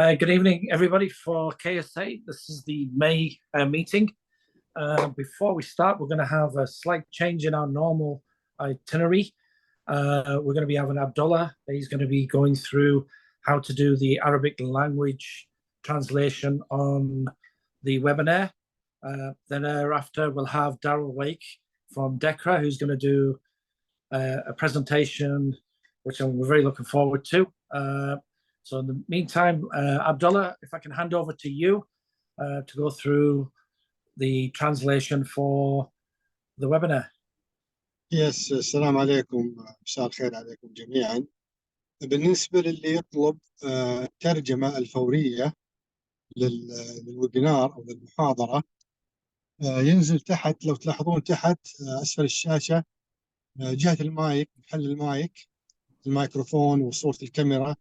Good evening, everybody, for KSA. This is the May meeting. Before we start, we're going to have a slight change in our normal itinerary. We're going to be having Abdullah. He's going to be going through how to do the Arabic language translation on the webinar. Then thereafter, we'll have Daryl Wake from DECRA, who's going to do a presentation, which I'm very looking forward to. So in the meantime, Abdullah, if I can hand over to you to go through the translation for the webinar. Yes, السلام عليكم، مساء الخير عليكم جميعا. بالنسبة للي يطلب الترجمة الفورية للويبينار أو للمحاضرة، ينزل تحت. لو تلاحظون تحت أسفل الشاشة جهة المايك، محل المايك، الميكروفون وصورة الكاميرا،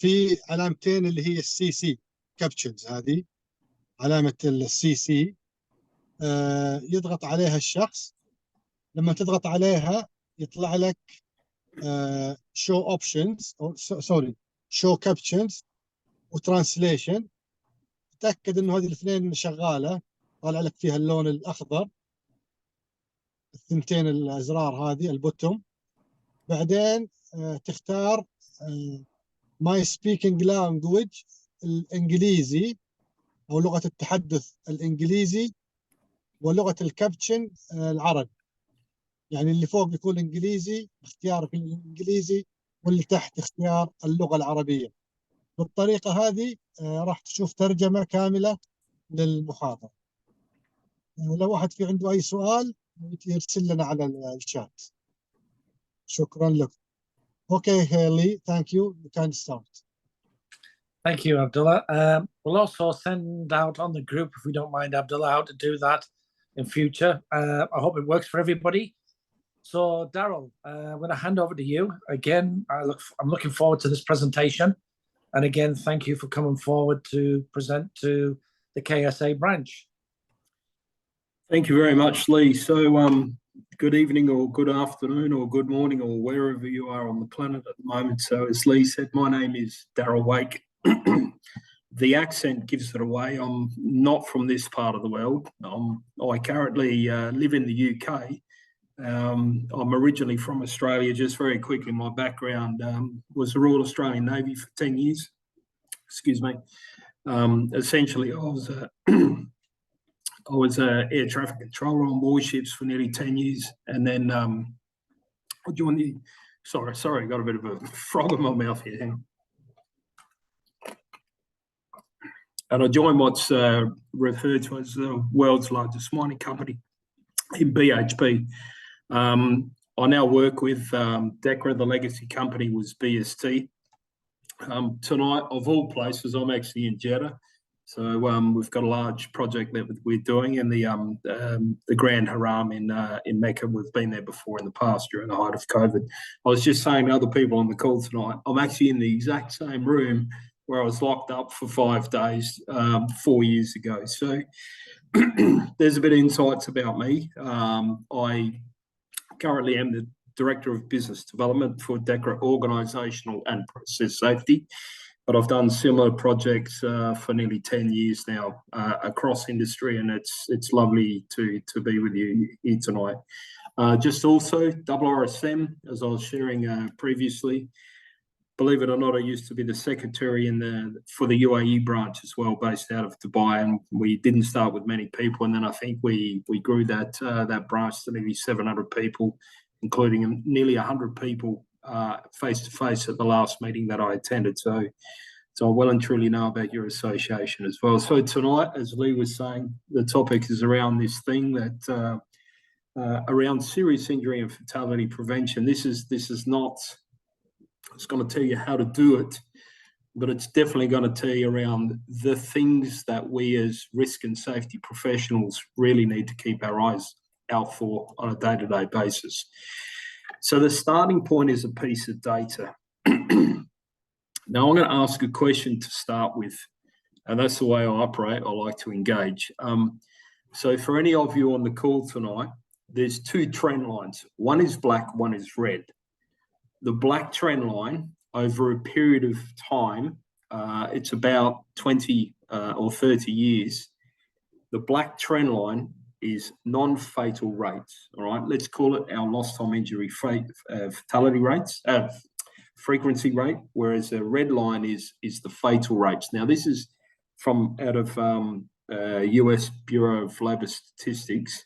في علامتين اللي هي السي سي كابتشنز. هذه علامة السي سي، يضغط عليها الشخص. لما تضغط عليها يطلع لك شو اوبشنز، سوري، شو كابتشنز وترانسليشن. تأكد انه هذه الاثنين شغالة، طالع لك فيها اللون الاخضر، الثنتين الازرار هذه البوتوم. بعدين تختار ماي سبيكينج لانجويج، الانجليزي او لغة التحدث الانجليزي، ولغة الكابتشن العربي. يعني اللي فوق بيكون انجليزي، اختيارك الانجليزي، واللي تحت اختيار اللغة العربية. بالطريقة هذه راح تشوف ترجمة كاملة للمحاضرة. لو واحد في عنده اي سؤال يرسل لنا على الشات. شكرا لك. Okay, Haley, thank you. You can start. Thank you, Abdullah. We'll also send out on the group, if we don't mind, Abdullah, how to do that in future. I hope it works for everybody. So, Daryl, I'm going to hand over to you. Again, I'm looking forward to this presentation. And again, thank you for coming forward to present to the KSA branch. Thank you very much, Lee. So, good evening or good afternoon or good morning or wherever you are on the planet at the moment. So, as Lee said, my name is Daryl Wake. The accent gives it away. I'm not from this part of the world. I currently live in the UK. I'm originally from Australia. Just very quickly, my background was the Royal Australian Navy for 10 years. Excuse me. Essentially, I was an air traffic controller on warships for nearly 10 years. And then I joined the... Sorry, I got a bit of a frog in my mouth here. Hang on. And I joined what's referred to as the world's largest mining company in BHP. I now work with DECRA. The legacy company was BST. Tonight, of all places, I'm actually in Jeddah. So we've got a large project that we're doing in the Grand Haram in Mecca. We've been there before in the past during the height of COVID. I was just saying to other people on the call tonight, I'm actually in the exact same room where I was locked up for 5 days 4 years ago. So there's a bit of insights about me. I currently am the Director of Business Development for DECRA Organisational and Process Safety, but I've done similar projects for nearly 10 years now across industry, and it's lovely to be with you here tonight. Just also, IIRSM, as I was sharing previously, believe it or not, I used to be the secretary for the UAE branch as well, based out of Dubai, and we didn't start with many people, and then I think we grew that branch to nearly 700 people, including nearly 100 people face to face at the last meeting that I attended. So I well and truly know about your association as well. So tonight, as Lee was saying, the topic is around this thing that around serious injury and fatality prevention. This is not. It's going to tell you how to do it, but it's definitely going to tell you around the things that we as risk and safety professionals really need to keep our eyes out for on a day-to-day basis. So the starting point is a piece of data. Now I'm going to ask a question to start with, and that's the way I operate. I like to engage. So for any of you on the call tonight, there's 2 trend lines. One is black, one is red. The black trend line over a period of time it's about 20 or 30 years. The black trend line is non-fatal rates. All right, let's call it our lost time injury fatality rates, frequency rate, whereas the red line is the fatal rates. Now, this is from out of US Bureau of Labor Statistics.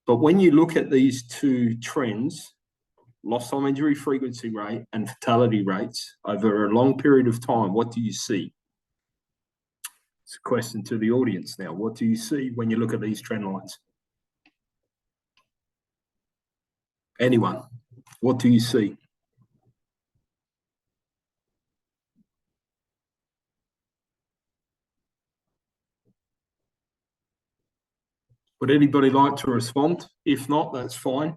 But when you look at these two trends, lost time injury frequency rate and fatality rates over a long period of time, what do you see? It's a question to the audience now. What do you see when you look at these trend lines? Anyone? What do you see? Would anybody like to respond? If not, that's fine.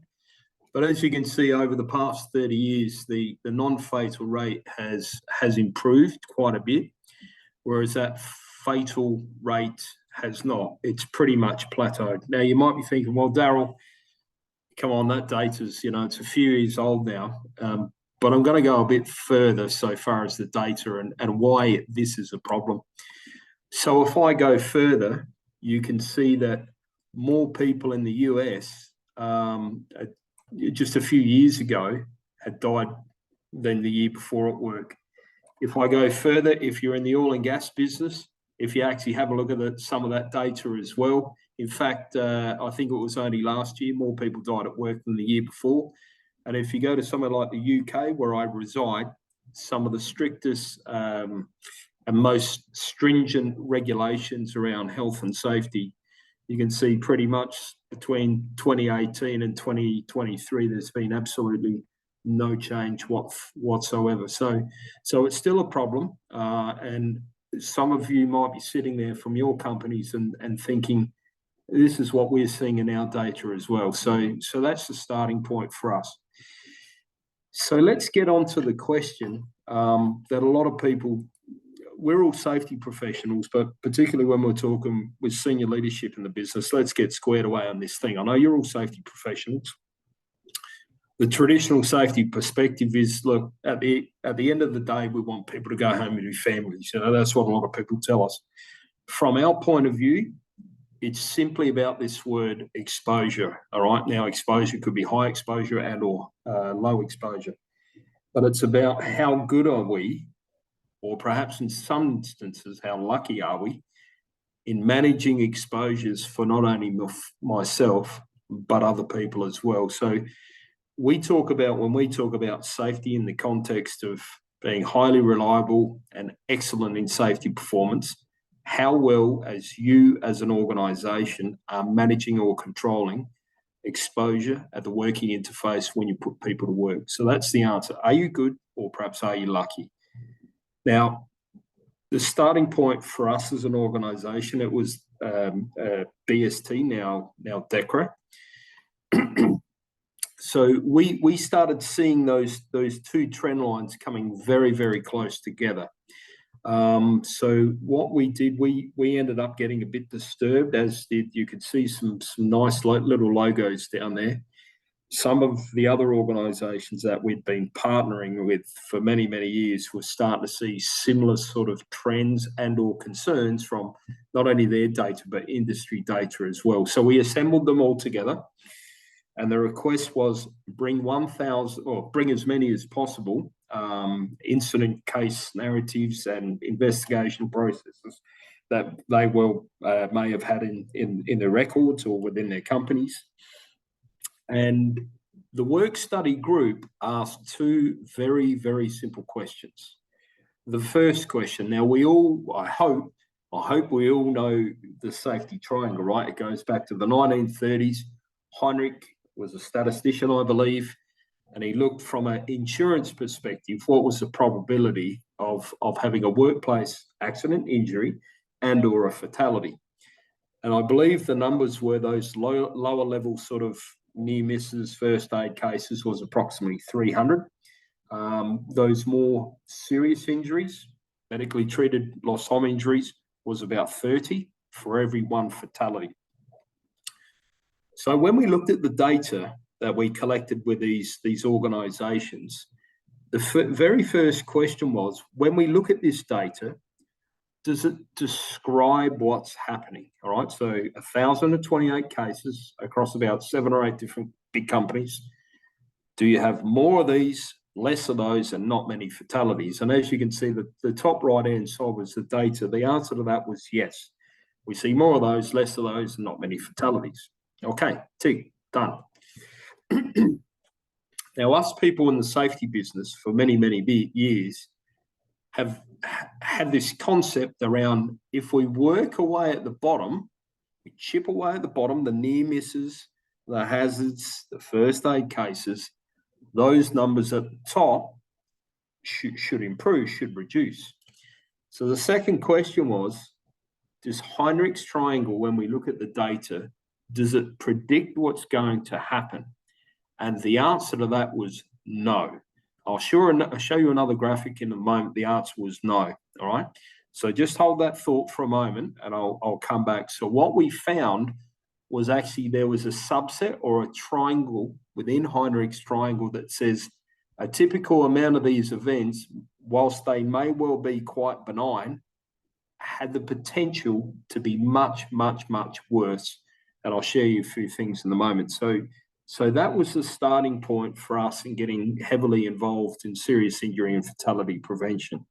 But as you can see, over the past 30 years, the non-fatal rate has improved quite a bit, whereas that fatal rate has not. It's pretty much plateaued. Now, you might be thinking, well, Daryl, come on, that data's, it's a few years old now. But I'm going to go a bit further so far as the data and why this is a problem. So if I go further, you can see that more people in the US just a few years ago had died than the year before at work. If I go further, if you're in the oil and gas business, if you actually have a look at some of that data as well, in fact, I think it was only last year, more people died at work than the year before. And if you go to somewhere like the UK, where I reside, some of the strictest and most stringent regulations around health and safety, you can see pretty much between 2018 and 2023, there's been absolutely no change whatsoever. So it's still a problem. And some of you might be sitting there from your companies and thinking, this is what we're seeing in our data as well. So that's the starting point for us. So let's get on to the question that a lot of people, we're all safety professionals, but particularly when we're talking with senior leadership in the business, let's get squared away on this thing. I know you're all safety professionals. The traditional safety perspective is, look, at the end of the day, we want people to go home with their families. That's what a lot of people tell us. From our point of view, it's simply about this word exposure. All right. Now, exposure could be high exposure and or low exposure, but it's about how good are we, or perhaps in some instances, how lucky are we in managing exposures for not only myself, but other people as well. So when we talk about safety in the context of being highly reliable and excellent in safety performance, how well as you as an organisation are managing or controlling exposure at the working interface when you put people to work. So that's the answer. Are you good, or perhaps are you lucky? Now, the starting point for us as an organisation, it was BST, now DECRA. So we started seeing those two trend lines coming very, very close together. So what we did, we ended up getting a bit disturbed, as did, you could see some nice little logos down there. Some of the other organisations that we'd been partnering with for many, many years were starting to see similar sort of trends and or concerns from not only their data, but industry data as well. So we assembled them all together, and the request was bring 1,000 or bring as many as possible incident case narratives and investigation processes that they may have had in their records or within their companies. And the work study group asked two very, very simple questions. The first question, now I hope we all know the safety triangle, right? It goes back to the 1930s. Heinrich was a statistician, I believe, and he looked from an insurance perspective, what was the probability of having a workplace accident, injury, and or a fatality. And I believe the numbers were those lower level sort of near misses, first aid cases was approximately 300. Those more serious injuries, medically treated lost time injuries, was about 30 for every one fatality. So when we looked at the data that we collected with these organisations, the very first question was, when we look at this data, does it describe what's happening? All right, so 1,028 cases across about 7 or 8 different big companies. Do you have more of these, less of those, and not many fatalities? And as you can see, the top right-hand side was the data. The answer to that was yes. We see more of those, less of those, and not many fatalities. Okay, tick, done. Now, us people in the safety business for many, many years have had this concept around, if we work away at the bottom, we chip away at the bottom, the near misses, the hazards, the first aid cases, those numbers at the top should improve, should reduce. So the second question was, does Heinrich's triangle, when we look at the data, does it predict what's going to happen? And the answer to that was no. I'll show you another graphic in a moment. The answer was no. All right. So just hold that thought for a moment and I'll come back. So what we found was actually there was a subset or a triangle within Heinrich's triangle that says a typical amount of these events, whilst they may well be quite benign, had the potential to be much, much, much worse. And I'll share you a few things in a moment. So that was the starting point for us in getting heavily involved in serious injury and fatality prevention.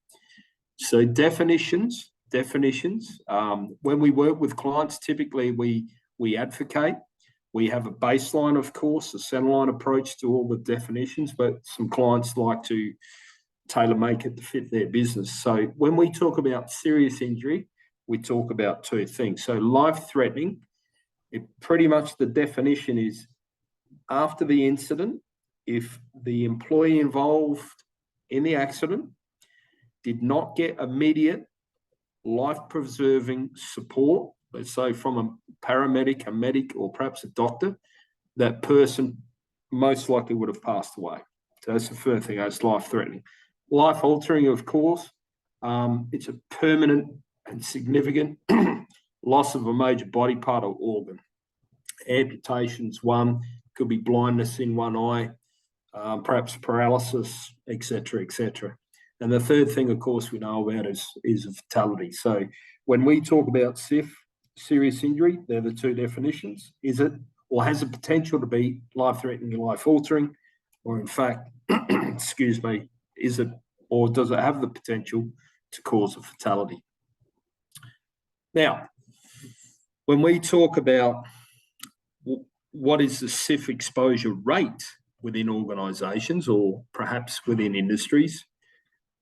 So definitions. When we work with clients, typically we advocate. We have a baseline, of course, a centerline approach to all the definitions, but some clients like to tailor-make it to fit their business. So when we talk about serious injury, we talk about 2 things. So life-threatening, pretty much the definition is, after the incident, if the employee involved in the accident did not get immediate life-preserving support, let's say from a paramedic, a medic, or perhaps a doctor, that person most likely would have passed away. So that's the first thing, that's life-threatening. Life-altering, of course, it's a permanent and significant loss of a major body part or organ. Amputation's one, could be blindness in one eye, perhaps paralysis, etc., etc. And the third thing, of course, we know about is a fatality. So when we talk about SIF, serious injury, they're the 2 definitions. Is it, or has the potential to be, life-threatening and life-altering? Or in fact, excuse me, is it, or does it have the potential to cause a fatality? Now, when we talk about what is the SIF exposure rate within organisations or perhaps within industries,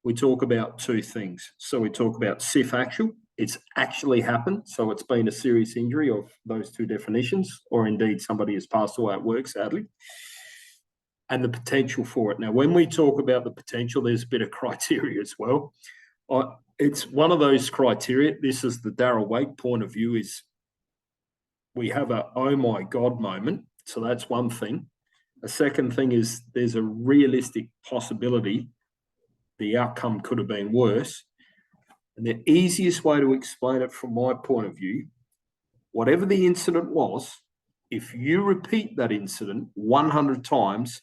we talk about 2 things. So we talk about SIF actual, it's actually happened, so it's been a serious injury of those 2 definitions, or indeed somebody has passed away at work, sadly, and the potential for it. Now, when we talk about the potential, there's a bit of criteria as well. It's one of those criteria, this is the Darryl Wake point of view, is we have a oh my God moment. So that's one thing. A second thing is there's a realistic possibility the outcome could have been worse. And the easiest way to explain it from my point of view, whatever the incident was, if you repeat that incident 100 times,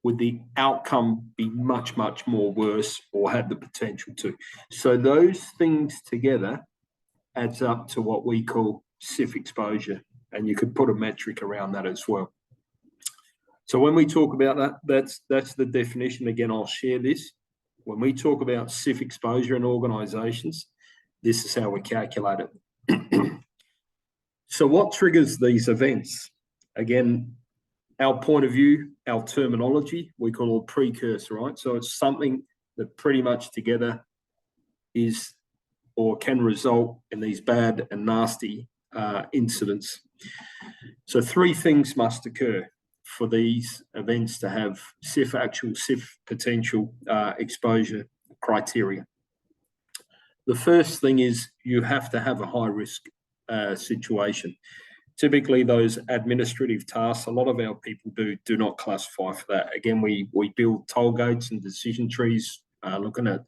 would the outcome be much, much more worse or had the potential to? So those things together adds up to what we call SIF exposure, and you could put a metric around that as well. So when we talk about that, that's the definition. Again, I'll share this. When we talk about SIF exposure in organisations, this is how we calculate it. So what triggers these events? Again, our point of view, our terminology, we call it precursor, right? So it's something that pretty much together is or can result in these bad and nasty incidents. So 3 things must occur for these events to have SIF actual, SIF potential exposure criteria. The first thing is you have to have a high risk situation. Typically those administrative tasks, a lot of our people do not classify for that. Again, we build toll gates and decision trees, looking at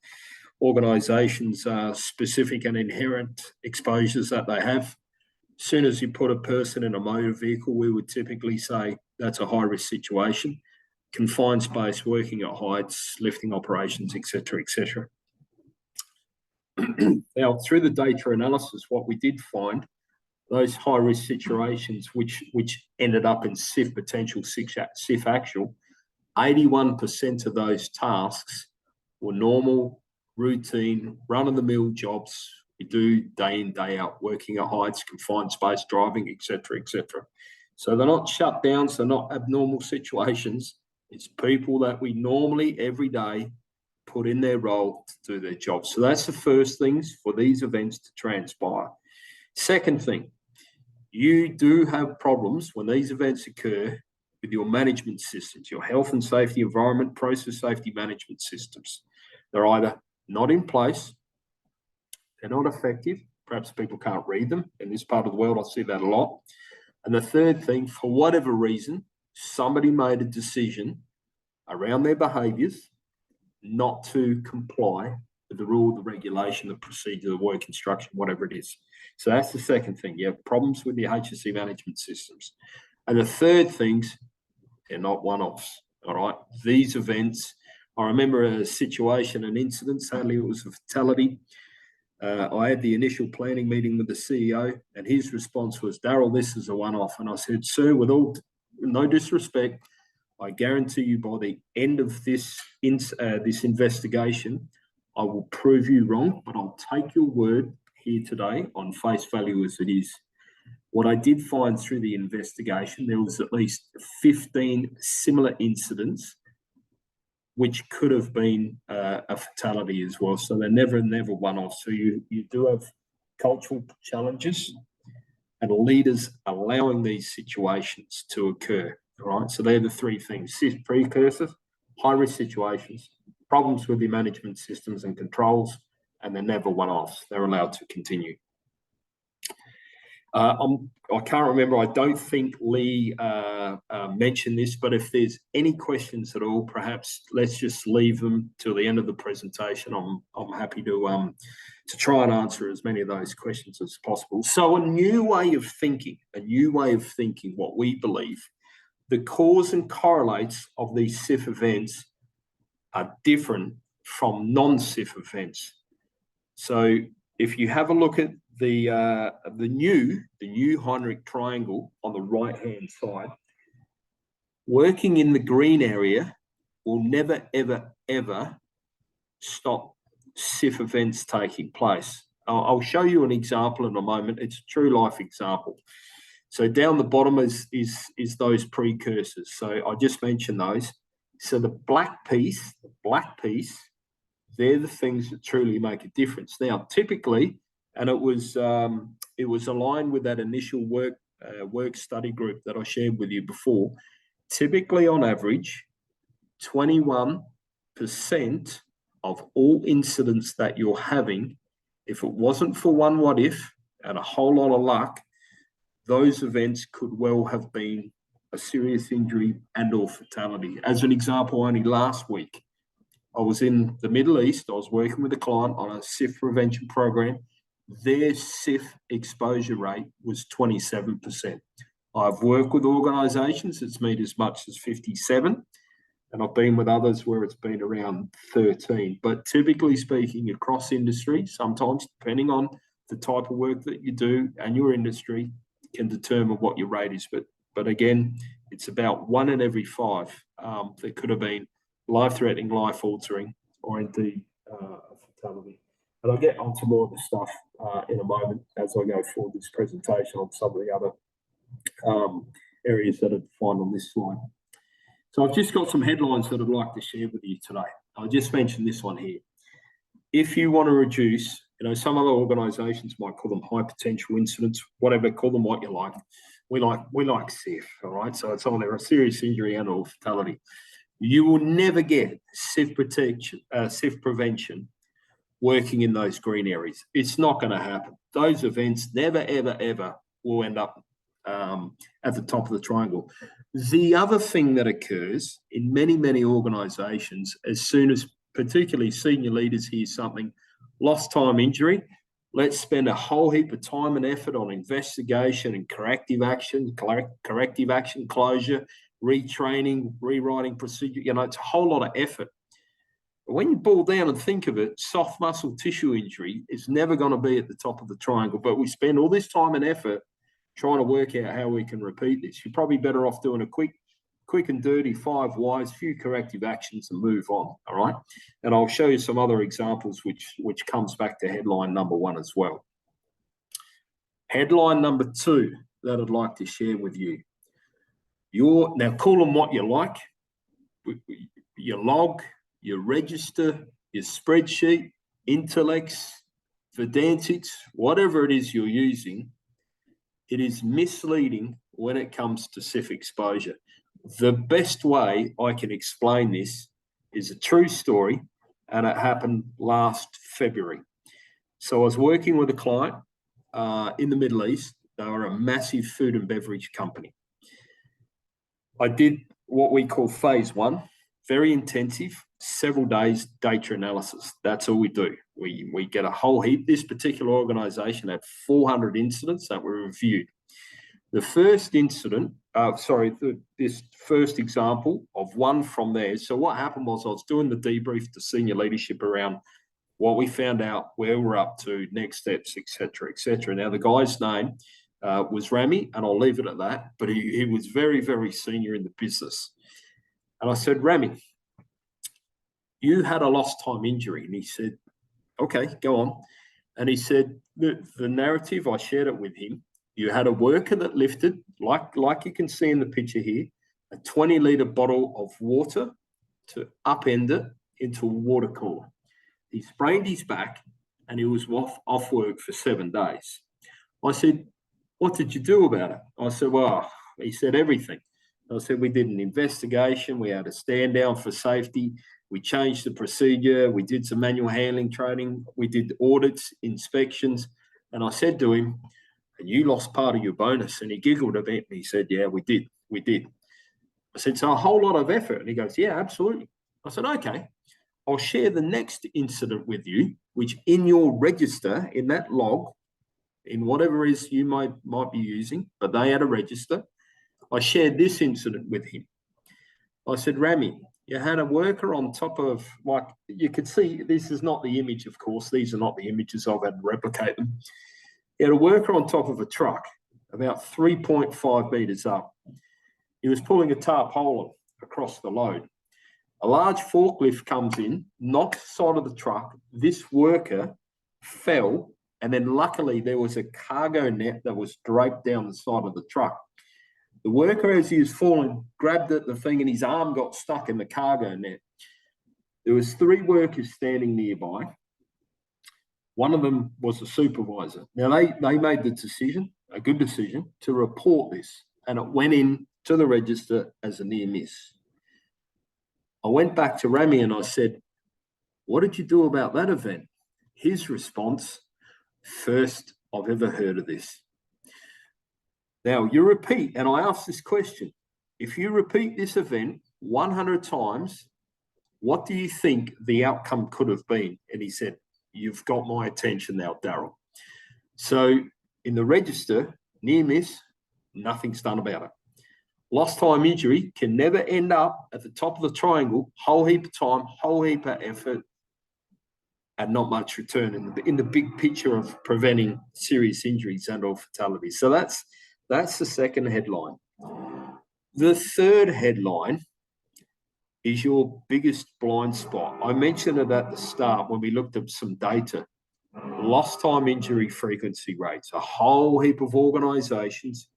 organisations' specific and inherent exposures that they have. As soon as you put a person in a motor vehicle, we would typically say that's a high-risk situation. confined space, working at heights, lifting operations, etc., etc. Now, through the data analysis, what we did find, those high-risk situations which ended up in SIF potential, SIF actual, 81% of those tasks were normal, routine, run-of-the-mill jobs we do day in, day out, working at heights, confined space, driving, etc., etc. So they're not shutdowns, they're not abnormal situations. It's people that we normally every day put in their role to do their job. So that's the first things for these events to transpire. Second thing, you do have problems when these events occur with your management systems, your health and safety, environment, process safety management systems. They're either not in place, they're not effective, perhaps people can't read them. In this part of the world, I see that a lot. And the third thing, for whatever reason, somebody made a decision around their behaviours not to comply with the rule, the regulation, the procedure, the work instruction, whatever it is. So that's the second thing. You have problems with your HSE management systems. And the third things, they're not one-offs, all right? These events, I remember a situation, an incident, sadly it was a fatality. I had the initial planning meeting with the CEO and his response was, Daryl, this is a one-off. And I said, sir, with all no disrespect, I guarantee you by the end of this investigation, I will prove you wrong, but I'll take your word here today on face value as it is. What I did find through the investigation, there was at least 15 similar incidents which could have been a fatality as well. So they're never one-off. So you do have cultural challenges and leaders allowing these situations to occur, all right? So they're the three things: precursors, high-risk situations, problems with the management systems and controls, and they're never one-offs. They're allowed to continue. I can't remember, I don't think Lee mentioned this, but if there's any questions at all, perhaps let's just leave them till the end of the presentation. I'm happy to try and answer as many of those questions as possible. So a new way of thinking, what we believe, the cause and correlates of these SIF events are different from non-SIF events. So if you have a look at the new Heinrich triangle on the right-hand side, working in the green area will never, ever, ever stop SIF events taking place. I'll show you an example in a moment. It's a true life example. So down the bottom is those precursors. So I just mentioned those. So the black piece, they're the things that truly make a difference. Now, typically, and it was aligned with that initial work study group that I shared with you before. Typically, on average, 21% of all incidents that you're having, if it wasn't for one what if and a whole lot of luck, those events could well have been a serious injury and or fatality. As an example, only last week, I was in the Middle East. I was working with a client on a SIF prevention program. Their SIF exposure rate was 27%. I've worked with organisations that's made as much as 57, and I've been with others where it's been around 13. But typically speaking, across industry, sometimes depending on the type of work that you do and your industry, can determine what your rate is. But again, it's about 1 in every 5 that could have been life-threatening, life-altering, or indeed a fatality. And I'll get onto more of the stuff in a moment as I go forward this presentation on some of the other areas that are defined on this slide. So I've just got some headlines that I'd like to share with you today. I'll just mention this one here. If you want to reduce, some other organisations might call them high potential incidents, whatever, call them what you like. We like SIF, all right? So it's either a serious injury and or fatality. You will never get SIF prevention working in those green areas. It's not going to happen. Those events never, ever, ever will end up at the top of the triangle. The other thing that occurs in many, many organisations, as soon as particularly senior leaders hear something, lost time injury, let's spend a whole heap of time and effort on investigation and corrective action, closure, retraining, rewriting procedure. You know, it's a whole lot of effort. But when you boil down and think of it, soft muscle tissue injury is never going to be at the top of the triangle. But we spend all this time and effort trying to work out how we can repeat this. You're probably better off doing a quick and dirty 5 whys, few corrective actions, and move on. All right. And I'll show you some other examples which comes back to headline number 1 as well. Headline number 2 that I'd like to share with you. Now call them what you like. Your log, your register, your spreadsheet, Intellex, Vedantics, whatever it is you're using, it is misleading when it comes to SIF exposure. The best way I can explain this is a true story, and it happened last February. So I was working with a client in the Middle East. They were a massive food and beverage company. I did what we call phase 1, very intensive, several days data analysis. That's all we do. We get a whole heap. This particular organization had 400 incidents that were reviewed. The first incident, this first example of one from there. So what happened was I was doing the debrief to senior leadership around what we found out, where we're up to, next steps, et cetera, et cetera. Now, the guy's name was Rami, and I'll leave it at that, but he was very, very senior in the business. And I said, Rami, you had a lost time injury. And he said, okay, go on. And he said, the narrative, I shared it with him. You had a worker that lifted, like you can see in the picture here, a 20-litre bottle of water to upend it into a water cooler. He sprained his back and he was off work for 7 days. I said, what did you do about it? I said, well, he said everything. I said, we did an investigation. We had a stand down for safety. We changed the procedure. We did some manual handling training. We did audits, inspections. And I said to him, and you lost part of your bonus. And he giggled a bit and he said, yeah, we did. I said, so a whole lot of effort. And he goes, yeah, absolutely. I said, okay, I'll share the next incident with you, which in your register, in that log, in whatever it is you might be using, but they had a register. I shared this incident with him. I said, Rami, you had a worker on top of, like, you could see, this is not the image, of course. These are not the images. I've had to replicate them. You had a worker on top of a truck about 3.5 metres up. He was pulling a tarpaulin across the load. A large forklift comes in, knocks the side of the truck. This worker fell, and then luckily there was a cargo net that was draped down the side of the truck. The worker, as he was falling, grabbed at the thing and his arm got stuck in the cargo net. There was 3 workers standing nearby. One of them was a supervisor. Now, they made the decision, a good decision, to report this, and it went in to the register as a near miss. I went back to Rami and I said, what did you do about that event? His response, first I've ever heard of this. Now, you repeat, and I asked this question, if you repeat this event 100 times, what do you think the outcome could have been? And he said, you've got my attention now, Daryl. So in the register, near miss, nothing's done about it. Lost time injury can never end up at the top of the triangle, whole heap of time, whole heap of effort, and not much return in the big picture of preventing serious injuries and or fatalities. So that's the second headline. The third headline is your biggest blind spot. I mentioned it at the start when we looked at some data. Lost time injury frequency rates. A whole heap of organisations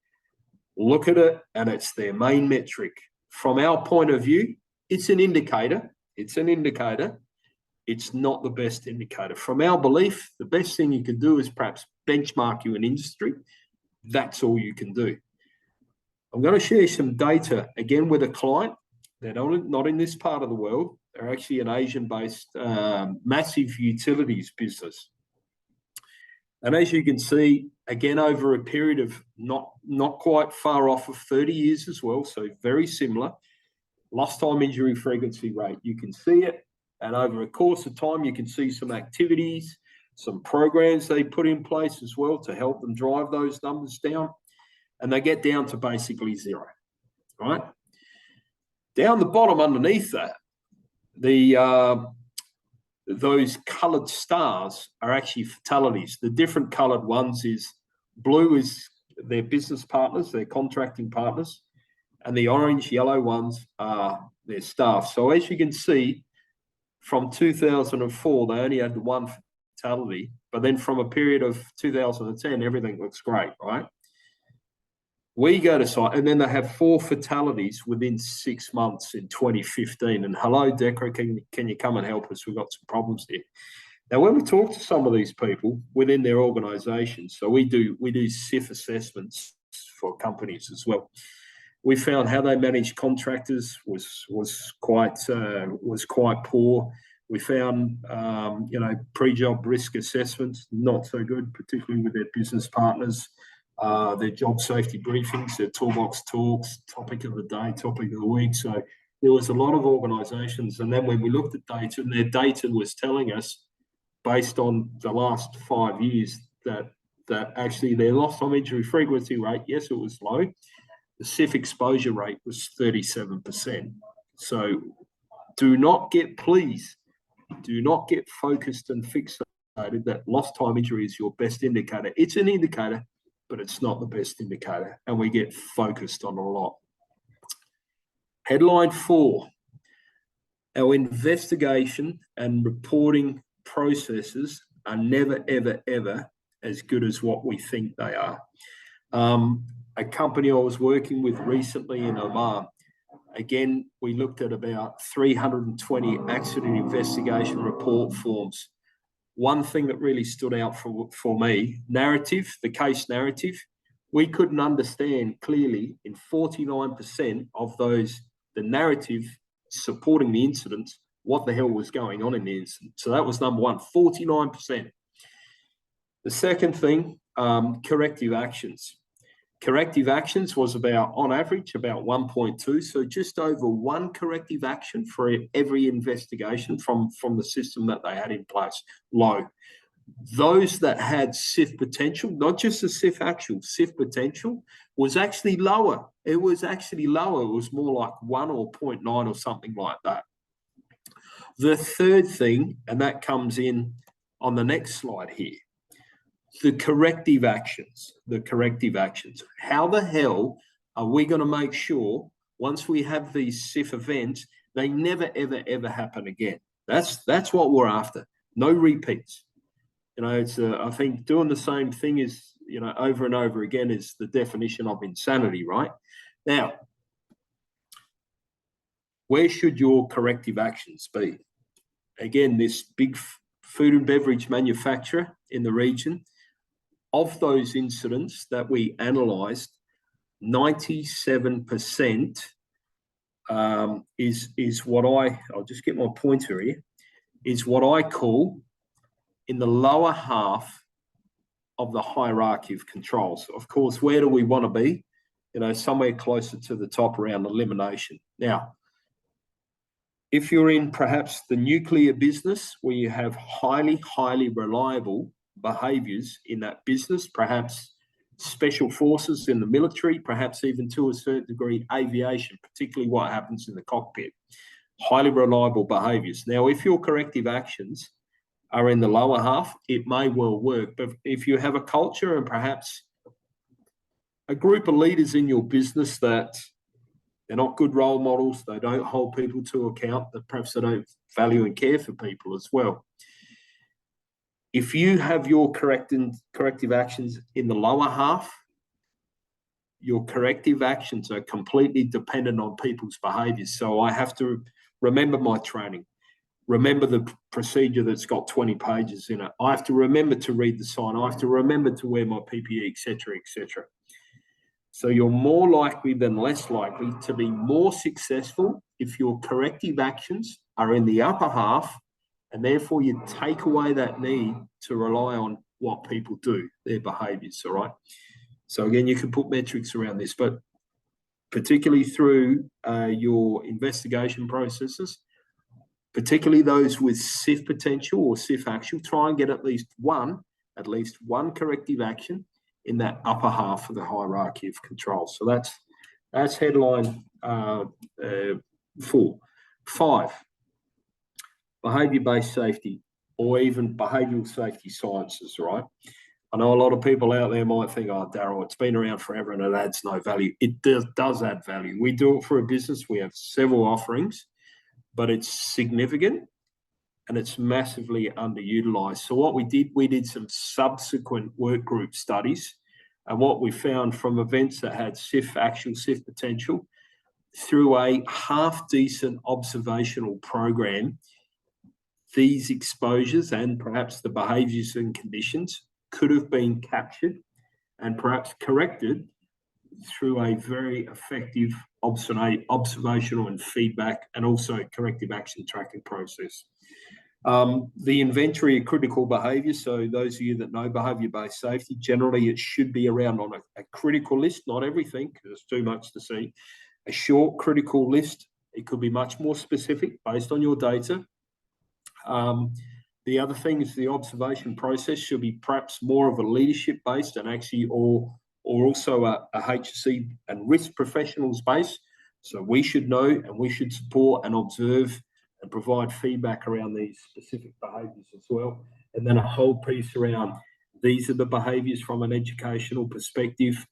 look at it and it's their main metric. From our point of view, it's an indicator. It's not the best indicator. From our belief, the best thing you can do is perhaps benchmark you in industry. That's all you can do. I'm going to share some data again with a client. They're not in this part of the world. They're actually an Asian-based massive utilities business. And as you can see, again, over a period of not quite far off of 30 years as well, so very similar, lost time injury frequency rate. You can see it, and over a course of time, you can see some activities, some programs they put in place as well to help them drive those numbers down, and they get down to basically 0, right? Down the bottom underneath that, those coloured stars are actually fatalities. The different coloured ones is blue is their business partners, their contracting partners, and the orange, yellow ones are their staff. So as you can see, from 2004, they only had one fatality, but then from a period of 2010, everything looks great, right? We go to site, and then they have 4 fatalities within 6 months in 2015. And hello, DECRA, can you come and help us? We've got some problems here. Now, when we talk to some of these people within their organisations, so we do SIF assessments for companies as well. We found how they manage contractors was quite poor. We found pre-job risk assessments not so good, particularly with their business partners. Their job safety briefings, their toolbox talks, topic of the day, topic of the week. So there was a lot of organisations. And then when we looked at data, and their data was telling us, based on the last 5 years, that actually their lost time injury frequency rate, yes, it was low. The SIF exposure rate was 37%. So do not get focused and fixated that lost time injury is your best indicator. It's an indicator, but it's not the best indicator, and we get focused on a lot. Headline 4, our investigation and reporting processes are never, ever, ever as good as what we think they are. A company I was working with recently in Oman, again, we looked at about 320 accident investigation report forms. One thing that really stood out for me, narrative, the case narrative, we couldn't understand clearly in 49% of those, the narrative supporting the incident, what the hell was going on in the incident. So that was number one, 49%. The second thing, corrective actions. Corrective actions was about, on average, about 1.2. So just over 1 corrective action for every investigation from the system that they had in place, low. Those that had SIF potential, not just the SIF actual, SIF potential was actually lower. It was actually lower. It was more like 1 or 0.9 or something like that. The third thing, and that comes in on the next slide here, the corrective actions. How the hell are we going to make sure once we have these SIF events, they never, ever, ever happen again? That's what we're after. No repeats. It's I think doing the same thing is, over and over again is the definition of insanity, right? Now, where should your corrective actions be? Again, this big food and beverage manufacturer in the region, of those incidents that we analysed, 97% is what I'll just get my pointer here, is what I call in the lower half of the hierarchy of controls. Of course, where do we want to be? Somewhere closer to the top around elimination. Now, if you're in perhaps the nuclear business where you have highly, highly reliable behaviours in that business, perhaps special forces in the military, perhaps even to a certain degree aviation, particularly what happens in the cockpit, highly reliable behaviours. Now, if your corrective actions are in the lower half, it may well work. But if you have a culture and perhaps a group of leaders in your business that they're not good role models, they don't hold people to account, that perhaps they don't value and care for people as well. If you have your corrective actions in the lower half, your corrective actions are completely dependent on people's behaviours. So I have to remember my training, remember the procedure that's got 20 pages in it. I have to remember to read the sign. I have to remember to wear my PPE, etc., etc. So you're more likely than less likely to be more successful if your corrective actions are in the upper half, and therefore you take away that need to rely on what people do, their behaviours, all right? So again, you can put metrics around this, but particularly through your investigation processes, particularly those with SIF potential or SIF actual, try and get at least one corrective action in that upper half of the hierarchy of control. So that's headline 4. 5, behaviour-based safety, or even behavioural safety sciences, right? I know a lot of people out there might think, oh, Daryl, it's been around forever and it adds no value. It does add value. We do it for a business. We have several offerings, but it's significant and it's massively underutilized. So what we did some subsequent work group studies, and what we found from events that had actual SIF potential, through a half-decent observational program, these exposures and perhaps the behaviours and conditions could have been captured and perhaps corrected through a very effective observational and feedback and also corrective action tracking process. The inventory of critical behaviours, so those of you that know behaviour-based safety, generally it should be around on a critical list, not everything, because there's too much to see. A short critical list, it could be much more specific based on your data. The other thing is the observation process should be perhaps more of a leadership-based and actually, or also a HSE and risk professionals base. So we should know and we should support and observe and provide feedback around these specific behaviours as well. And then a whole piece around these are the behaviours from an educational perspective,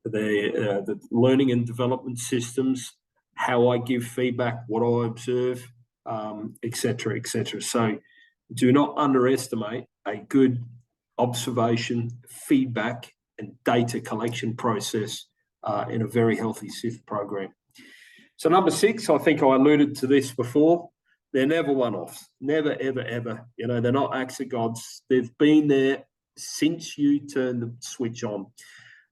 the learning and development systems, how I give feedback, what I observe, etc., etc. So do not underestimate a good observation, feedback, and data collection process in a very healthy SIF program. So number 6, I think I alluded to this before. They're never one-offs, never, ever, ever. You know, they're not acts of gods. They've been there since you turn the switch on.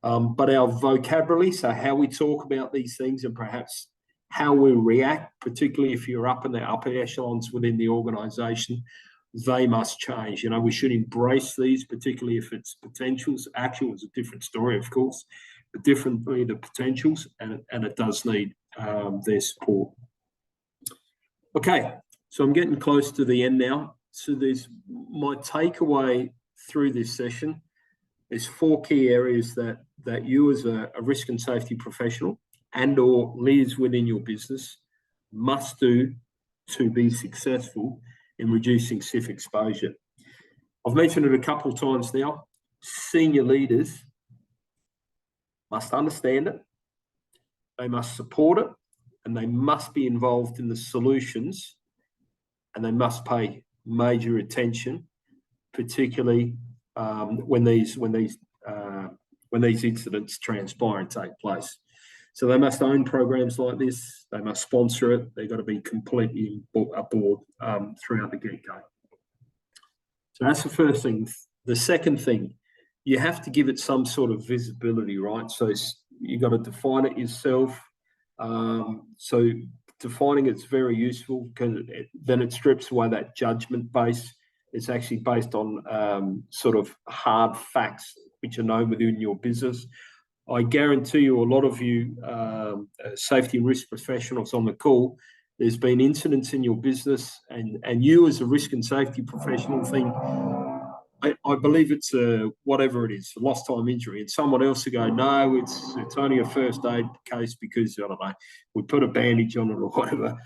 But our vocabulary, so how we talk about these things and perhaps how we react, particularly if you're up in the upper echelons within the organisation, they must change. You know, we should embrace these, particularly if it's potentials. Actual is a different story, of course, but differently the potentials, and it does need their support. Okay, so I'm getting close to the end now. So there's my takeaway through this session. There's 4 key areas that you as a risk and safety professional and or leaders within your business must do to be successful in reducing SIF exposure. I've mentioned it a couple of times now. Senior leaders must understand it, they must support it, and they must be involved in the solutions, and they must pay major attention, particularly when these incidents transpire and take place. So they must own programs like this. They must sponsor it. They've got to be completely aboard throughout the get-go. So that's the first thing. The second thing, you have to give it some sort of visibility, right? So you've got to define it yourself. So defining it's very useful because then it strips away that judgment base. It's actually based on sort of hard facts which are known within your business. I guarantee you, a lot of you safety and risk professionals on the call, there's been incidents in your business, and you as a risk and safety professional think, I believe it's whatever it is, a lost time injury, and someone else will go, no, it's only a first aid case because, I don't know, we put a bandage on it or whatever.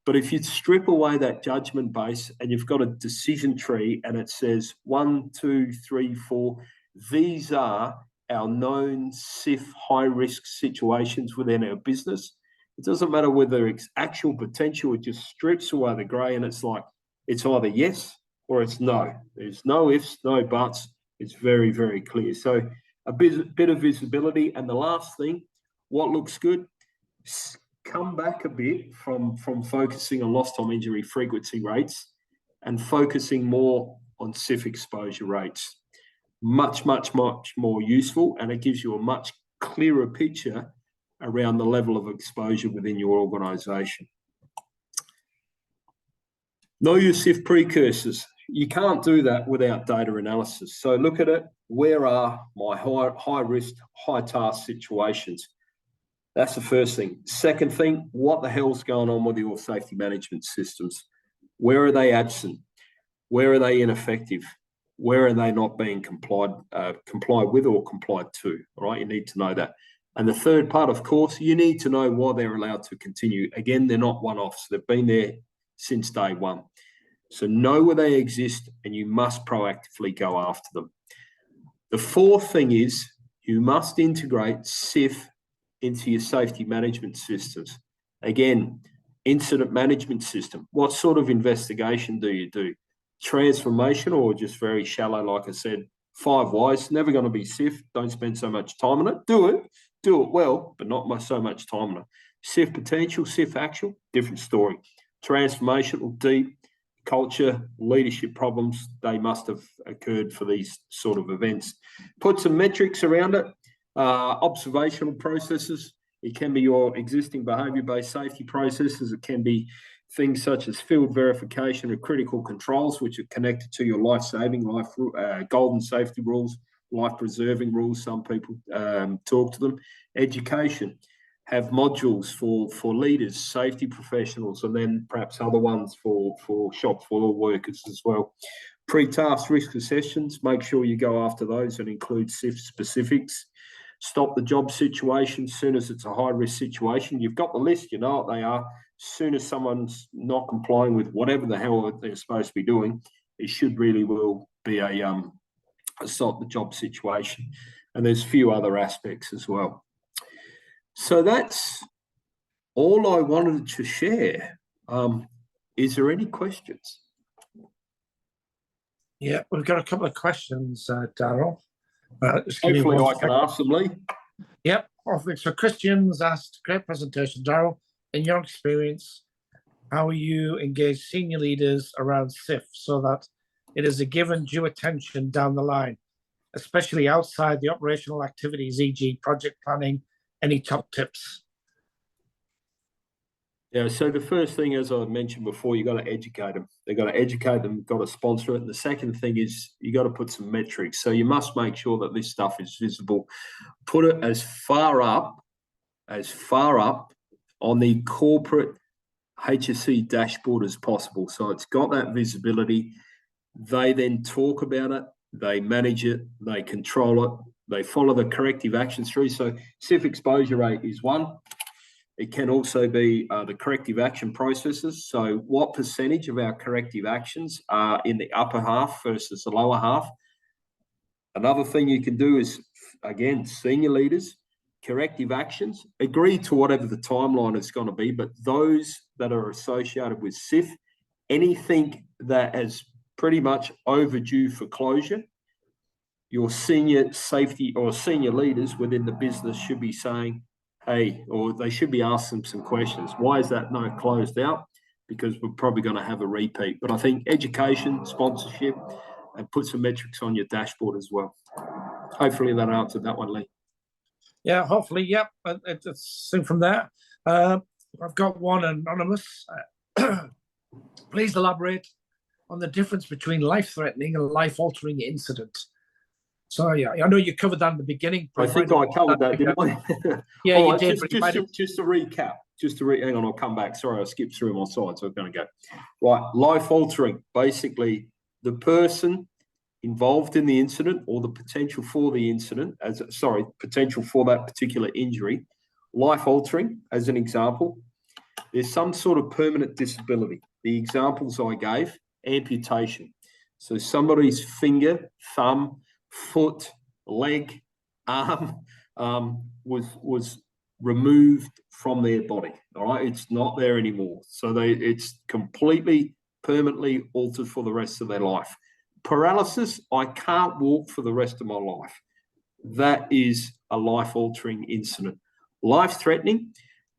But if you strip away that judgment base and you've got a decision tree and it says 1, 2, 3, 4, these are our known SIF high-risk situations within our business. It doesn't matter whether it's actual potential, it just strips away the grey and it's like, it's either yes or it's no. There's no ifs, no buts. It's very, very clear. So a bit of visibility. And the last thing, what looks good, come back a bit from focusing on lost time injury frequency rates and focusing more on SIF exposure rates. Much, much, much more useful, and it gives you a much clearer picture around the level of exposure within your organisation. Know your SIF precursors. You can't do that without data analysis. So look at it. Where are my high risk, high task situations? That's the first thing. Second thing, what the hell's going on with your safety management systems? Where are they absent? Where are they ineffective? Where are they not being complied with or complied to? All right, you need to know that. And the third part, of course, you need to know why they're allowed to continue. Again, they're not one-offs. They've been there since day one. So know where they exist, and you must proactively go after them. The fourth thing is you must integrate SIF into your safety management systems. Again, incident management system. What sort of investigation do you do? Transformation or just very shallow, like I said, 5 whys, never going to be SIF. Don't spend so much time on it. Do it well, but not so much time on it. SIF potential, SIF actual, different story. Transformational, deep, culture, leadership problems, they must have occurred for these sort of events. Put some metrics around it, observational processes. It can be your existing behaviour-based safety processes. It can be things such as field verification of critical controls, which are connected to your life-saving, golden safety rules, life-preserving rules. Some people talk to them. Education. Have modules for leaders, safety professionals, and then perhaps other ones for shop floor workers as well. Pre-task risk assessments, make sure you go after those and include SIF specifics. Stop the job situation as soon as it's a high-risk situation. You've got the list, you know what they are. As soon as someone's not complying with whatever the hell they're supposed to be doing, it should really will be a stop the job situation. And there's a few other aspects as well. So that's all I wanted to share. Is there any questions? Yeah, we've got a couple of questions, Daryl. Hopefully I can ask them, Lee. Yep. So Christian's asked, great presentation, Daryl. In your experience, how will you engage senior leaders around SIF so that it is a given due attention down the line, especially outside the operational activities, e.g. project planning? Any top tips? Yeah, so the first thing, as I mentioned before, you got to educate them. They've got to educate them, got to sponsor it. And the second thing is you got to put some metrics. So you must make sure that this stuff is visible. Put it as far up on the corporate HSE dashboard as possible. So it's got that visibility. They then talk about it. They manage it. They control it. They follow the corrective actions through. So SIF exposure rate is one. It can also be the corrective action processes. So what percentage of our corrective actions are in the upper half versus the lower half? Another thing you can do is, again, senior leaders, corrective actions, agree to whatever the timeline is going to be, but those that are associated with SIF, anything that is pretty much overdue for closure, your senior safety or senior leaders within the business should be saying, hey, or they should be asking some questions. Why is that not closed out? Because we're probably going to have a repeat. But I think education, sponsorship, and put some metrics on your dashboard as well. Hopefully that answered that one, Lee. Yeah, hopefully, yep. It's from there. I've got one anonymous. Please elaborate on the difference between life-threatening and life-altering incident. So yeah, I know you covered that in the beginning. I think I covered that, didn't I? Yeah, you did. Just to recap, hang on, I'll come back. Sorry, I skipped through my slides, so I'm going to go. Right, life-altering, basically the person involved in the incident or the potential for the incident, potential for that particular injury, life-altering, as an example, there's some sort of permanent disability. The examples I gave, amputation. So somebody's finger, thumb, foot, leg, arm was removed from their body. All right, it's not there anymore. So it's completely permanently altered for the rest of their life. Paralysis, I can't walk for the rest of my life. That is a life-altering incident. Life-threatening,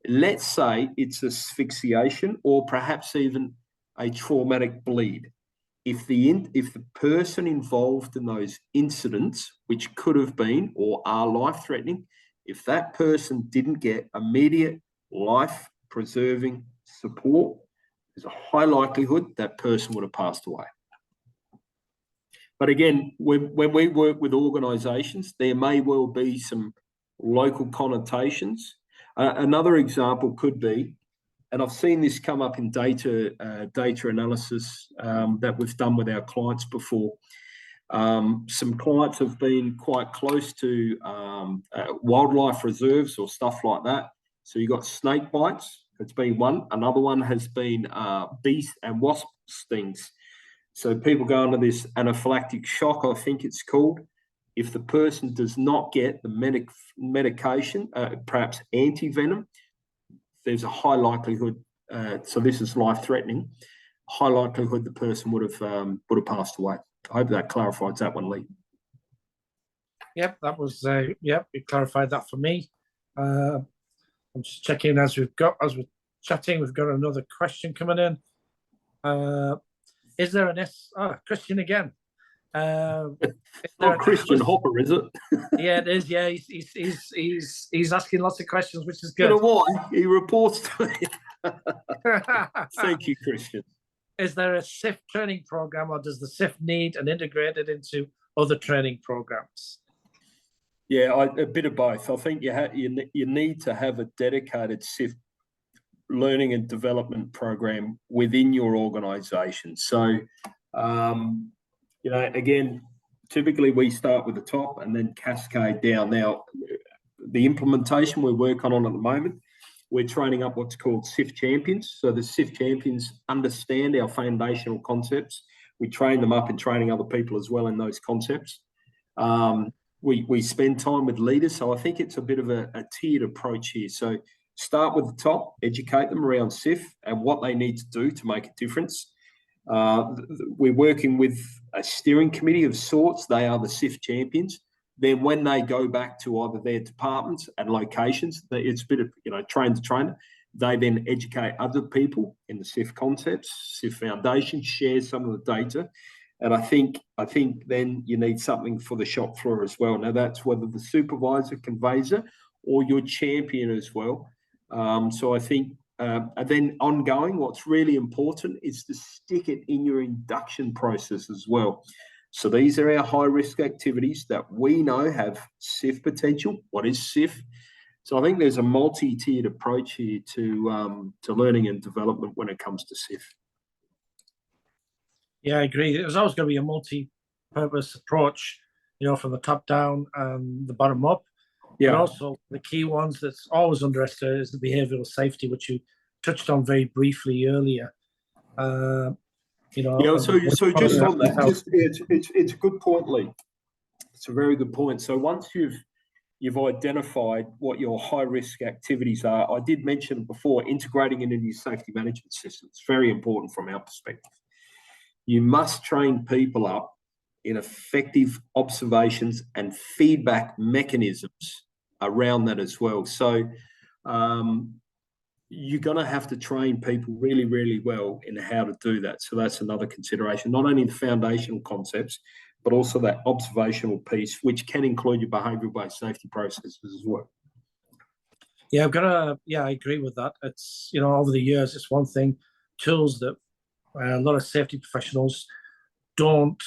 let's say it's asphyxiation or perhaps even a traumatic bleed. If the person involved in those incidents, which could have been or are life-threatening, if that person didn't get immediate life-preserving support, there's a high likelihood that person would have passed away. But again, when we work with organisations, there may well be some local connotations. Another example could be, and I've seen this come up in data analysis that we've done with our clients before. Some clients have been quite close to wildlife reserves or stuff like that. So you've got snake bites. It's been one. Another one has been bees and wasp stings. So people go under this anaphylactic shock, I think it's called. If the person does not get the medication, perhaps anti-venom, there's a high likelihood, so this is life-threatening, high likelihood the person would have passed away. I hope that clarifies that one, Lee. Yep, that was, yep, you clarified that for me. I'm just checking as we're chatting, we've got another question coming in. Is there an Christian again? Not Christian Hopper, is it? Yeah, it is. Yeah, he's asking lots of questions, which is good. You know why? He reports to me. Thank you, Christian. Is there a SIF training program, or does the SIF need and integrated into other training programs? Yeah, a bit of both. I think you need to have a dedicated SIF learning and development program within your organisation. So, again, typically we start with the top and then cascade down. Now, the implementation we're working on at the moment, we're training up what's called SIF champions. So the SIF champions understand our foundational concepts. We train them up in training other people as well in those concepts. We spend time with leaders. So I think it's a bit of a tiered approach here. So start with the top, educate them around SIF and what they need to do to make a difference. We're working with a steering committee of sorts. They are the SIF champions. Then when they go back to either their departments and locations, it's a bit of, train to trainer. They then educate other people in the SIF concepts, SIF Foundation, share some of the data. And I think then you need something for the shop floor as well. Now that's whether the supervisor conveys it or your champion as well. So I think, and then ongoing, what's really important is to stick it in your induction process as well. So these are our high-risk activities that we know have SIF potential. What is SIF? So I think there's a multi-tiered approach here to learning and development when it comes to SIF. Yeah, I agree. There's always going to be a multi-purpose approach, from the top down and the bottom up. Yeah. And also the key ones that's always underestimated is the behavioural safety, which you touched on very briefly earlier. So just on that, it's a good point, Lee. It's a very good point. So once you've identified what your high-risk activities are, I did mention before, integrating into your safety management system. It's very important from our perspective. You must train people up in effective observations and feedback mechanisms around that as well. So you're going to have to train people really, really well in how to do that. So that's another consideration, not only the foundational concepts, but also that observational piece, which can include your behavioural-based safety processes as well. Yeah, I agree with that. It's, over the years, it's one thing, tools that a lot of safety professionals don't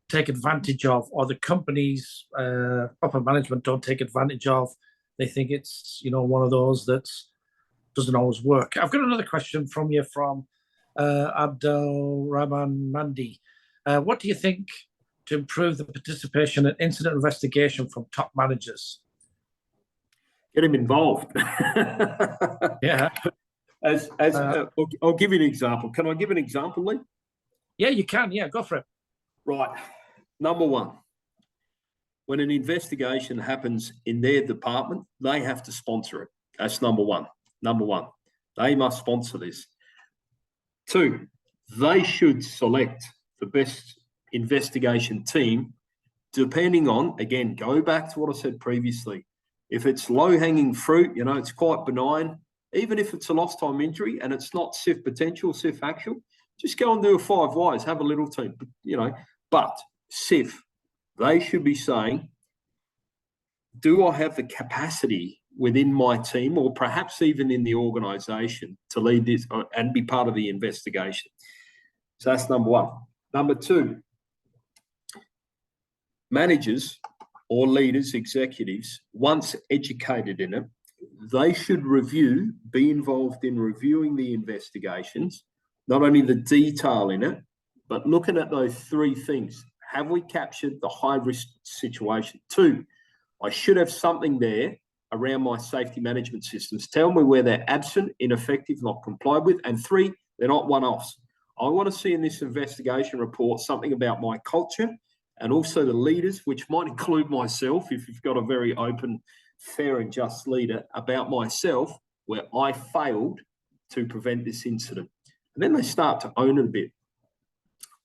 take advantage of, or the companies, upper management don't take advantage of. They think it's, one of those that doesn't always work. I've got another question from you from Abdul Rahman Mandi. What do you think to improve the participation in incident investigation from top managers? Get him involved. Yeah. I'll give you an example. Can I give an example, Lee? Yeah, you can. Yeah, go for it. Right. Number one, when an investigation happens in their department, they have to sponsor it. That's number one. They must sponsor this. Two, they should select the best investigation team, depending on, again, go back to what I said previously. If it's low-hanging fruit, it's quite benign. Even if it's a lost time injury and it's not SIF potential, SIF actual, just go and do a 5 whys, have a little team, But SIF, they should be saying, do I have the capacity within my team or perhaps even in the organisation to lead this and be part of the investigation? So that's number one. Number two, managers or leaders, executives, once educated in it, they should be involved in reviewing the investigations, not only the detail in it, but looking at those three things. Have we captured the high-risk situation? 2, I should have something there around my safety management systems. Tell me where they're absent, ineffective, not complied with. And 3, they're not one-offs. I want to see in this investigation report something about my culture and also the leaders, which might include myself, if you've got a very open, fair and just leader, about myself, where I failed to prevent this incident. And then they start to own it a bit.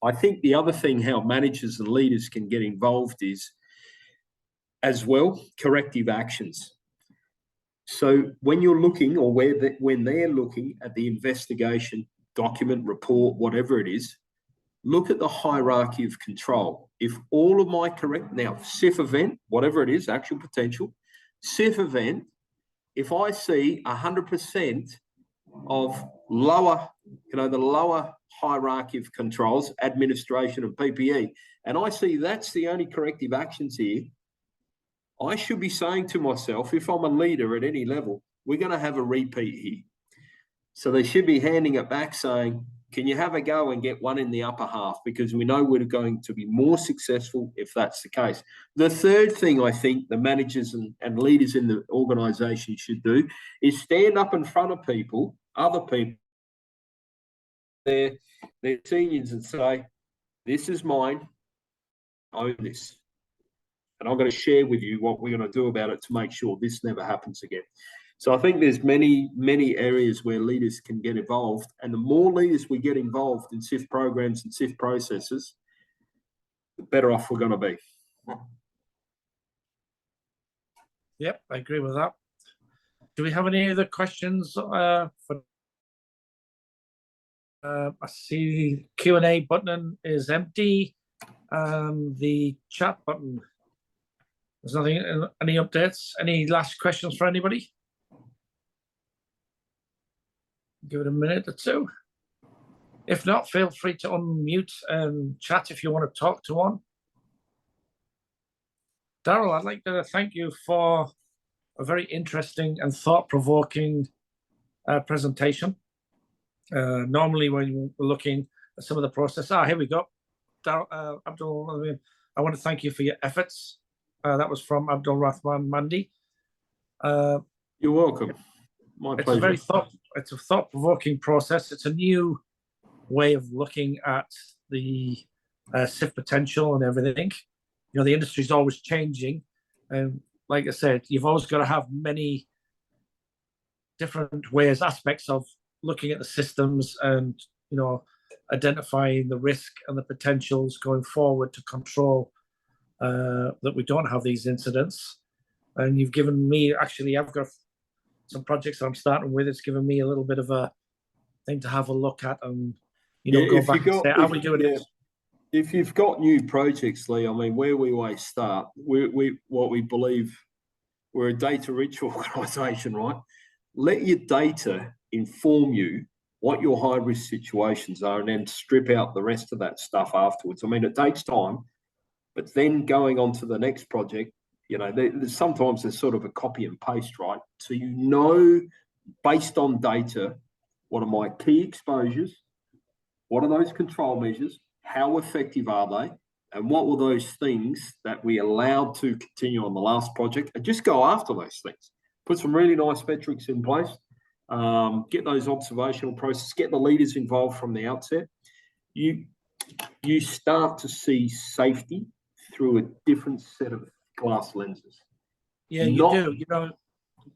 I think the other thing how managers and leaders can get involved is, as well, corrective actions. So when you're looking, or when they're looking at the investigation, document, report, whatever it is, look at the hierarchy of control. If all of my SIF event, whatever it is, actual potential, SIF event, if I see 100% of lower, the lower hierarchy of controls, administration and PPE, and I see that's the only corrective actions here, I should be saying to myself, if I'm a leader at any level, we're going to have a repeat here. So they should be handing it back saying, can you have a go and get one in the upper half? Because we know we're going to be more successful if that's the case. The third thing I think the managers and leaders in the organisation should do is stand up in front of people, other people, their seniors, and say, this is mine, own this. And I'm going to share with you what we're going to do about it to make sure this never happens again. So I think there's many, many areas where leaders can get involved. And the more leaders we get involved in SIF programs and SIF processes, the better off we're going to be. Yep, I agree with that. Do we have any other questions? I see the Q&A button is empty. The chat button, there's nothing, any updates? Any last questions for anybody? Give it a minute or two. If not, feel free to unmute and chat if you want to talk to one. Daryl, I'd like to thank you for a very interesting and thought-provoking presentation. Normally, when we're looking at some of the process, here we go. Daryl, Abdul, I want to thank you for your efforts. That was from Abdul Rahman Mandi. You're welcome. My pleasure. It's a thought-provoking process. It's a new way of looking at the SIF potential and everything. The industry is always changing, and like I said, you've always got to have many different ways, aspects of looking at the systems and identifying the risk and the potentials going forward to control that we don't have these incidents. And you've given me, actually, I've got some projects that I'm starting with. It's given me a little bit of a thing to have a look at and go back and say, how are we doing it? If you've got new projects, Lee, I mean, where we always start, what we believe, we're a data-rich organisation, right? Let your data inform you what your high-risk situations are, and then strip out the rest of that stuff afterwards. I mean, it takes time, but then going on to the next project, sometimes there's sort of a copy and paste, right? So based on data, what are my key exposures? What are those control measures? How effective are they? And what were those things that we allowed to continue on the last project? And just go after those things. Put some really nice metrics in place. Get those observational processes. Get the leaders involved from the outset. You start to see safety through a different set of glass lenses. Yeah, you do.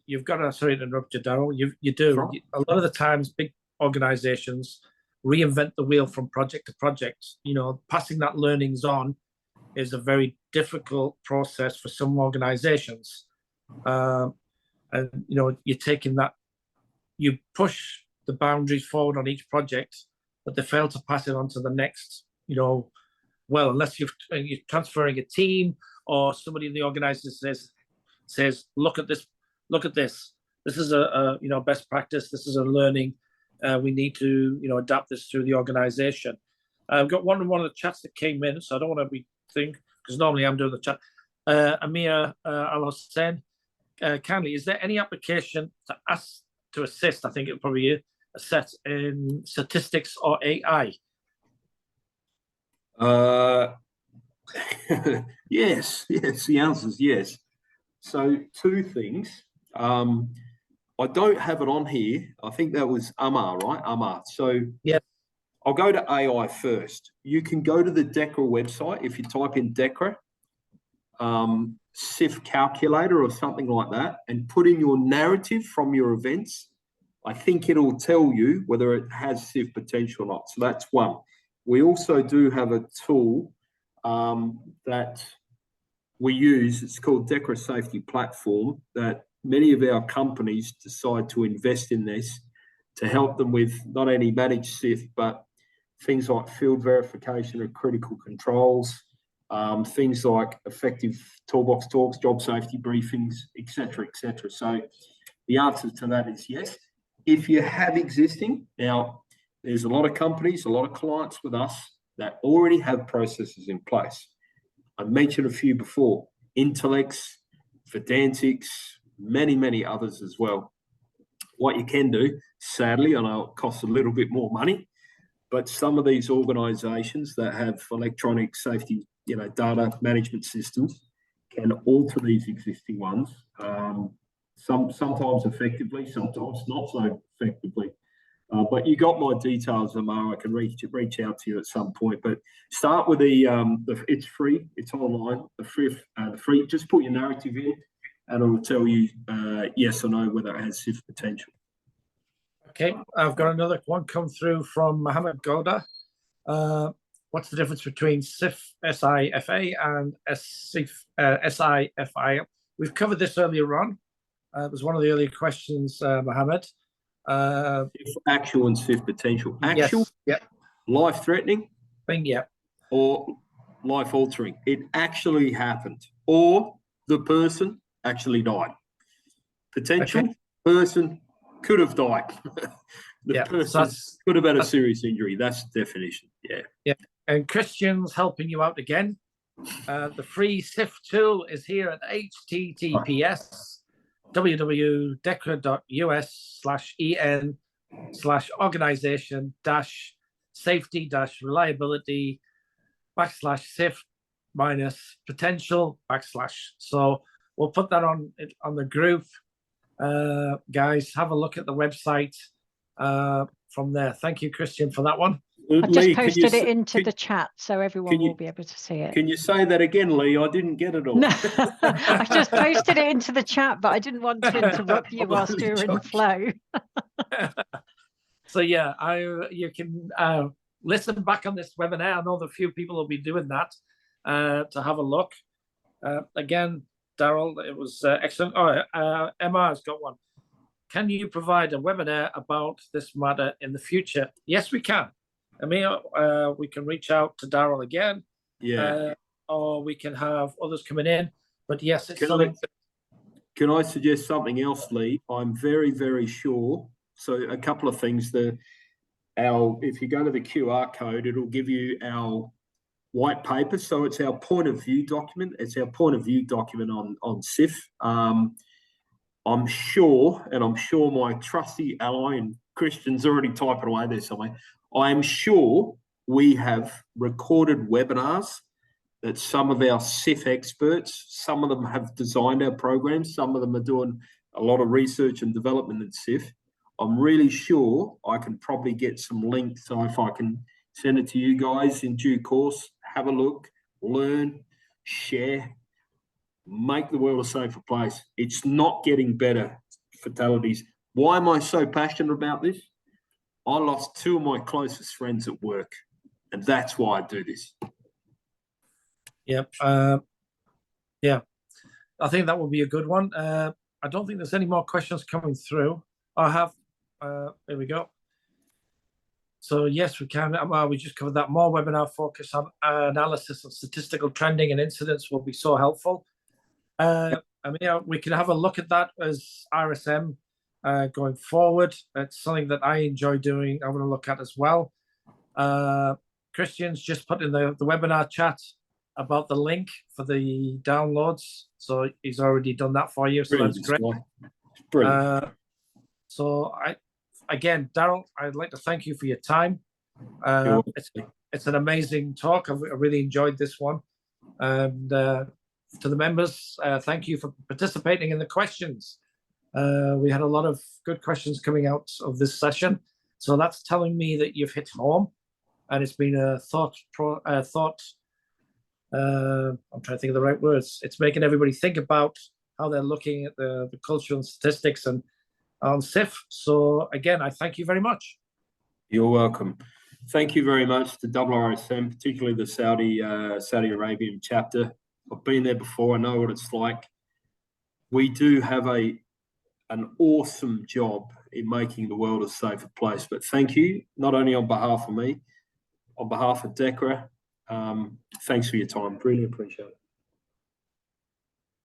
You've got to, sorry to interrupt you, Daryl. You do. Sure. A lot of the times, big organizations reinvent the wheel from project to project. Passing that learnings on is a very difficult process for some organizations. And you're taking that, you push the boundaries forward on each project, but they fail to pass it on to the next, unless you're transferring a team or somebody in the organization says, look at this. This is a best practice. This is a learning. We need to, adapt this through the organization. I've got one of the chats that came in, so I don't want to be because normally I'm doing the chat. Amir Al-Hussein, kindly, is there any application to assist, I think it probably assess in statistics or AI? Because Yes, the answer is yes. So two things. I don't have it on here. I think that was Amar, right? Amar. So yeah, I'll go to AI first. You can go to the DECRA website if you type in DECRA, SIF calculator or something like that, and put in your narrative from your events. I think it'll tell you whether it has SIF potential or not. So that's one. We also do have a tool that we use. It's called DECRA Safety Platform, that many of our companies decide to invest in this to help them with not only manage SIF, but things like field verification of critical controls, things like effective toolbox talks, job safety briefings, etc., etc. So the answer to that is yes. If you have existing, now there's a lot of companies, a lot of clients with us that already have processes in place. I mentioned a few before, Intellex, Vedantics, many others as well. What you can do, sadly, I know it costs a little bit more money, but some of these organisations that have electronic safety, data management systems can alter these existing ones, sometimes effectively, sometimes not so effectively. But you got my details, Amar. I can reach out to you at some point. But start with the it's free, it's online. The free. Just put your narrative in, and it will tell you yes or no whether it has SIF potential. Okay, I've got another one come through from Mohammed Goda. What's the difference between SIF SIFA and SIF SIFI? We've covered this earlier on. It was one of the earlier questions, Mohammed. Actual and SIF potential. Actual, yes, life-threatening, yeah, or life-altering. It actually happened, or the person actually died. Potential, okay. Person could have died. The person could have had a serious injury. That's the definition. Yeah. And Christian's helping you out again. The free SIF tool is here at https www.organization-safety-reliability/SIF-potential/. So we'll put that on the group. Guys, have a look at the website from there. Thank you, Christian, for that one. I just posted it into the chat, so everyone will be able to see it. Can you say that again, Lee? I didn't get it all. No, I just posted it into the chat, but I didn't want to interrupt you whilst you were in flow. So yeah, you can listen back on this webinar. I know that a few people will be doing that to have a look. Again, Daryl, it was excellent. Emma's got one. Can you provide a webinar about this matter in the future? Yes, we can. We can reach out to Daryl again. Yeah. Or we can have others coming in. But yes, it's Can I suggest something else, Lee? I'm very sure. So a couple of things. If you go to the QR code, it'll give you our white paper. So it's our point of view document. It's our point of view document on SIF. I'm sure my trusty ally and Christian's already typing away there somewhere. I am sure we have recorded webinars that some of our SIF experts, some of them have designed our programs, some of them are doing a lot of research and development in SIF. I'm really sure I can probably get some links. So if I can send it to you guys in due course, have a look, learn, share, make the world a safer place. It's not getting better, fatalities. Why am I so passionate about this? I lost two of my closest friends at work, and that's why I do this. Yep. Yeah. I think that would be a good one. I don't think there's any more questions coming through. I have. There we go. So yes, we can. We just covered that. More webinar focus on analysis of statistical trending and incidents will be so helpful. We can have a look at that as IIRSM going forward. It's something that I enjoy doing. I'm going to look at as well. Christian's just put in the webinar chat about the link for the downloads. So he's already done that for you. So that's great. Brilliant. So again, Daryl, I'd like to thank you for your time. It's an amazing talk. I really enjoyed this one. And to the members, thank you for participating in the questions. We had a lot of good questions coming out of this session. So that's telling me that you've hit home, and it's been a I'm trying to think of the right words. It's making everybody think about how they're looking at the culture and statistics and on SIF. So again, I thank you very much. You're welcome. Thank you very much to IIRSM, particularly the Saudi Arabian chapter. I've been there before. I know what it's like. We do have an awesome job in making the world a safer place. But thank you, not only on behalf of me, on behalf of DECRA. Thanks for your time. Really appreciate it.